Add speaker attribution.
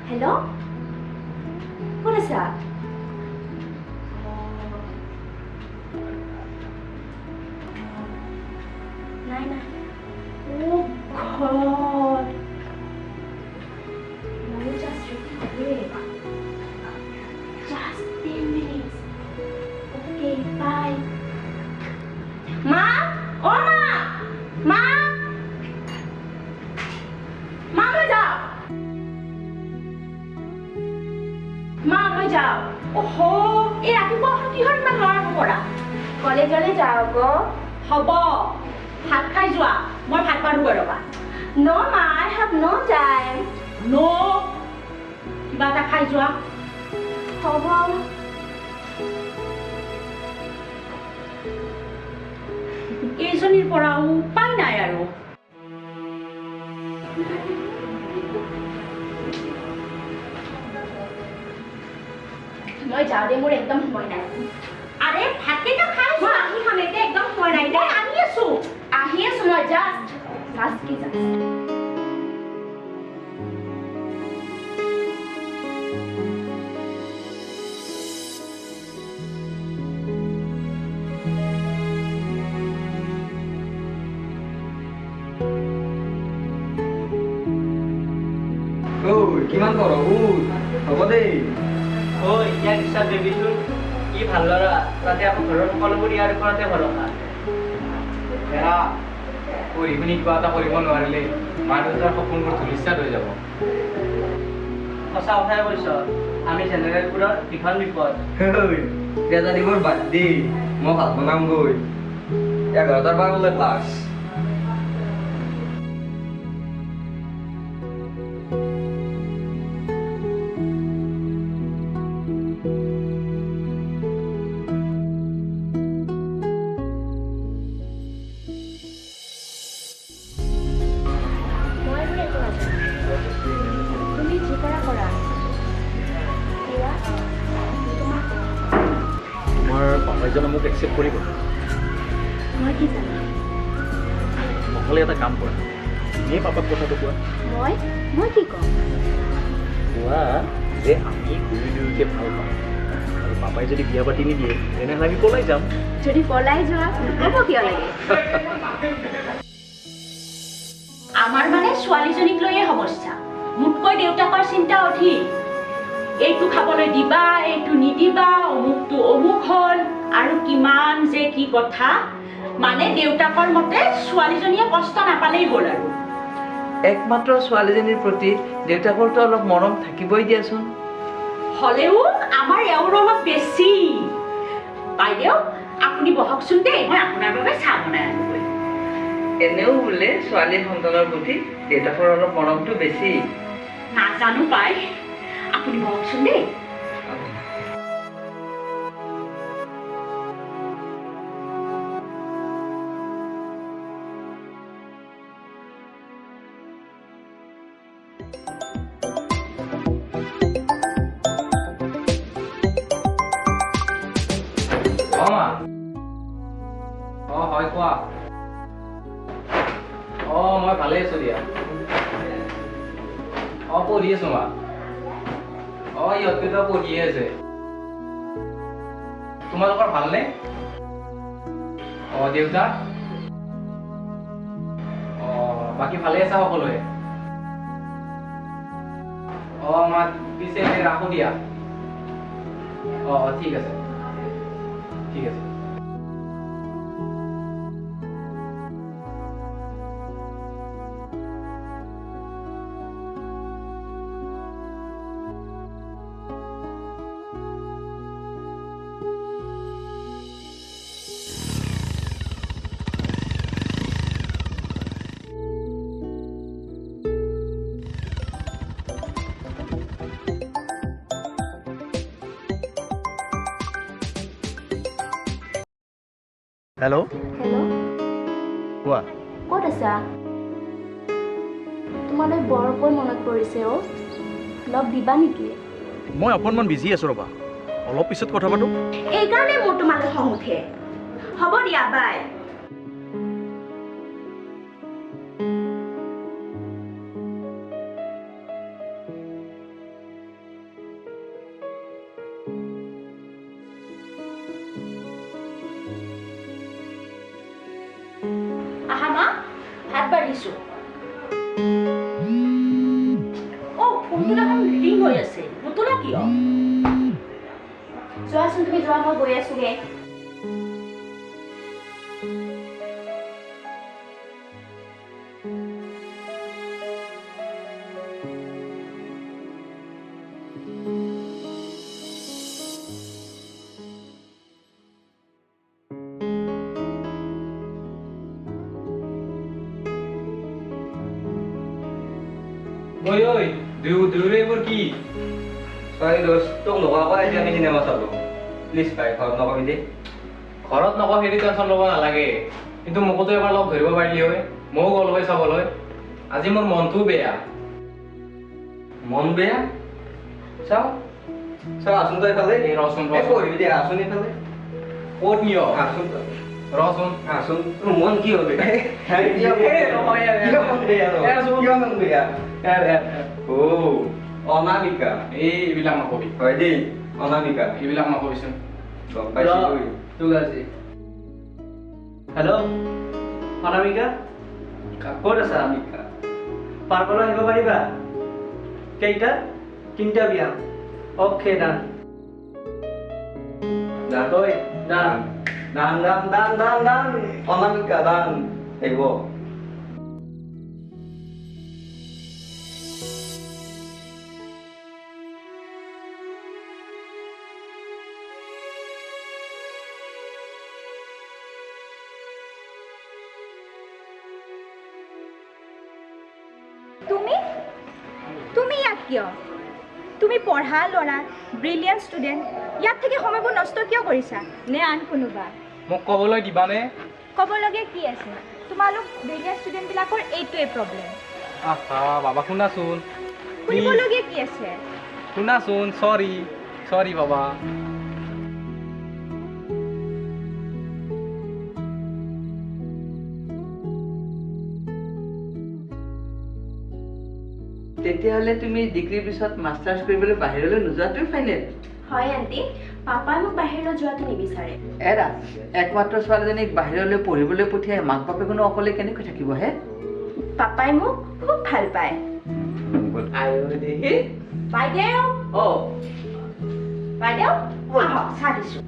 Speaker 1: Hello? What is that? Nine. Oh God. No, you just wait. Just 10 minutes. Okay, bye. Ma? Oh, Ma! Ma? Ma, मैं जाओ। মা মই যাওঁ ওহ এই ৰাতিপুৱা কিহৰ ইমান লৰা নকৰা কলেজলৈ যাওঁ গো হ'ব ভাত খাই যোৱা মই ভাত পাৰো ৰবা নো মা আই হেভ নো টাইম নো কিবা এটা খাই যোৱা হ'ব এইজনীৰ পৰা উপায় নাই আৰু মই যাওঁ দে মোৰ একদম সময় নাই আৰে ভাতকেইটা খাই মই আহি খাম এতিয়া একদম সময় নাই দে আহি আছো মই জাষ্ট কি জাষ্ট
Speaker 2: কিমান কৰ হ'ব দেই
Speaker 3: ঐ ইয়াক হিচাপ দেবিচোন কি ভাল ল'ৰা তাতে আকৌ ঘৰৰ সকলোবোৰ ইয়াৰ ওপৰতে ভৰসা
Speaker 2: এৰা পঢ়ি শুনি কিবা এটা কৰিব নোৱাৰিলে মা দেউতাৰ সপোনবোৰ ধূলিসাৎ হৈ যাব
Speaker 3: সঁচা কথাই কৈছ আমি জেনেৰেলবোৰৰ ভীষণ বিপদ
Speaker 2: জানিবৰ বাদ দি মই ভাত বনামগৈ 11টাৰ পৰা বোলে ক্লাছ
Speaker 4: পাপাইজনে মোক একচেপ্ট কৰিব
Speaker 1: মই কি জানো
Speaker 4: নহ'লে এটা কাম কৰা এনেই পাপাক কথাটো কোৱা
Speaker 1: মই কি ক'ম
Speaker 4: কোৱা যে আমি দুয়োকে ভাল পাওঁ আৰু পাপাই যদি বিয়া পাতি নিদিয়ে তেনেহ'লে আমি পলাই যাম
Speaker 1: যদি পলাই যোৱা হ'ব কিয় লাগে আমাৰ মানে ছোৱালীজনীক লৈয়ে সমস্যা মোতকৈ দেউতাকৰ চিন্তা অধিক এইটো খাবলৈ দিবা এইটো নিদিবা অমুকটো অমুক হ'ল আৰু কিমান যে কি কথা মানে দেউতাকৰ মতে ছোৱালীজনীয়ে কষ্ট নাপালেই হ'ল আৰু
Speaker 5: একমাত্ৰ ছোৱালীজনীৰ প্ৰতি দেউতাকৰতো অলপ মৰম থাকিবই দিয়াচোন
Speaker 1: হ'লেও আমাৰ এওঁৰ অলপ বেছি বাইদেউ আপুনি বহকচোন দেই মই আপোনাৰ বাবে চাহ বনাই আনোগৈ
Speaker 5: এনেও বোলে ছোৱালী সন্তানৰ প্ৰতি দেউতাকৰ অলপ মৰমটো বেছি
Speaker 1: নাজানো পাই আপুনি বহকচোন দেই
Speaker 2: হয় কোৱা মই ভালে আছো দিয়া পঢ়ি আছো মা ইহঁতকেইটা পঢ়িয়ে আছে তোমালোকৰ ভালনে দেউতা বাকী ভালে আছা সকলোৱে মা পিছে ৰাখো দিয়া ঠিক আছে ঠিক আছে
Speaker 4: হেল্ল'
Speaker 1: হেল্ল'
Speaker 4: কোৱা
Speaker 1: ক'ত আছা তোমালৈ বৰকৈ মনত পৰিছে লগ দিবা নেকি
Speaker 4: মই অকণমান বিজি আছোঁ ৰ'বা অলপ পিছত কথা পাতোঁ।
Speaker 1: এইকাৰণে মোৰ তোমালৈ খং উঠে। হ'ব দিয়া, বাই। আহা মা, ভাত বাঢ়িছো। ফোনটো দেখোন ৰিং হৈ আছে, নুতুলা কিয়? যোৱাচোন তুমি যোৱা, মই গৈ আছোগে।
Speaker 2: ঐ দুয়োৰে এইবোৰ কি?
Speaker 3: ছোৱালী দোষ তোক নোকোৱাকৈ আজি আমি চিনেমা চালোঁ। প্লিজ ভাই ঘৰত নকবি দেই।
Speaker 2: ঘৰত নকওঁ সেইটো টেনশ্যন ল'ব নালাগে, কিন্তু মোকোতো এবাৰ লগ ধৰিব পাৰিলি হয়, ময়ো গ'লো হয় চাবলৈ। আজি মোৰ মনটোও বেয়া।
Speaker 3: মন বেয়া? চাওঁ আচোন তই এইফালে।
Speaker 2: এই ৰচোন
Speaker 3: পঢ়িবি দে, আচোন এইফালে।
Speaker 2: ক'ত নিয়?
Speaker 3: আচোন তই।
Speaker 2: ৰচোন
Speaker 3: আচোন তোৰ মন কি হবে? কিয় মন বেয়া? অনামিকা।
Speaker 2: এইবিলাক নকবি,
Speaker 3: হয় দেই, অনামিকা।
Speaker 2: এইবিলাক নকবিচোন।
Speaker 3: গম পাইছোঁ।
Speaker 6: তোক আজি হেল্ল' অনামিকা, ক'ত আছা?
Speaker 3: অনামিকা।
Speaker 6: পাৰ্কলৈ আহিব পাৰিবা? কেইটা? 3টা বিয়া। অ'কে ডান।
Speaker 3: দান।
Speaker 6: ঐ ডান।
Speaker 3: দান। অনামিকা দান। আহিব।
Speaker 1: তুমি ইয়াত কিয়? তুমি পঢ়া ল'ৰা, ব্ৰিলিয়েণ্ট ষ্টুডেণ্ট, ইয়াত থাকি সময়বোৰ নষ্ট কিয় কৰিছা? নে আন কোনোবা?
Speaker 2: মোক ক'বলৈ দিবানে?
Speaker 1: ক'বলগীয়া কি আছে? তোমালোক ব্ৰিলিয়েণ্ট ষ্টুডেণ্টবিলাকৰ এইটোৱে প্ৰব্লেম।
Speaker 2: আহা বাবা শুনাচোন,
Speaker 1: শুনিবলগীয়া কি আছে?
Speaker 2: শুনাচোন। চৰি বাবা।
Speaker 5: তেতিয়াহ'লে তুমি ডিগ্ৰীৰ পিছত মাষ্টাৰ্ছ কৰিবলৈ বাহিৰলৈ নোযোৱাটোৱে ফাইনেল?
Speaker 1: হয় আণ্টি, পাপাই মোক বাহিৰলৈ যোৱাটো নিবিচাৰে।
Speaker 5: এৰা একমাত্ৰ ছোৱালীজনীক বাহিৰলৈ পঢ়িবলৈ পঠিয়াই মাক বাপেকনো অকলে কেনেকৈ থাকিব হে?
Speaker 1: পাপাই মোক খুব ভাল পায়। বাইদেউ,
Speaker 5: অ'
Speaker 1: বাইদেউ, আহক, চাহ দিছোঁ।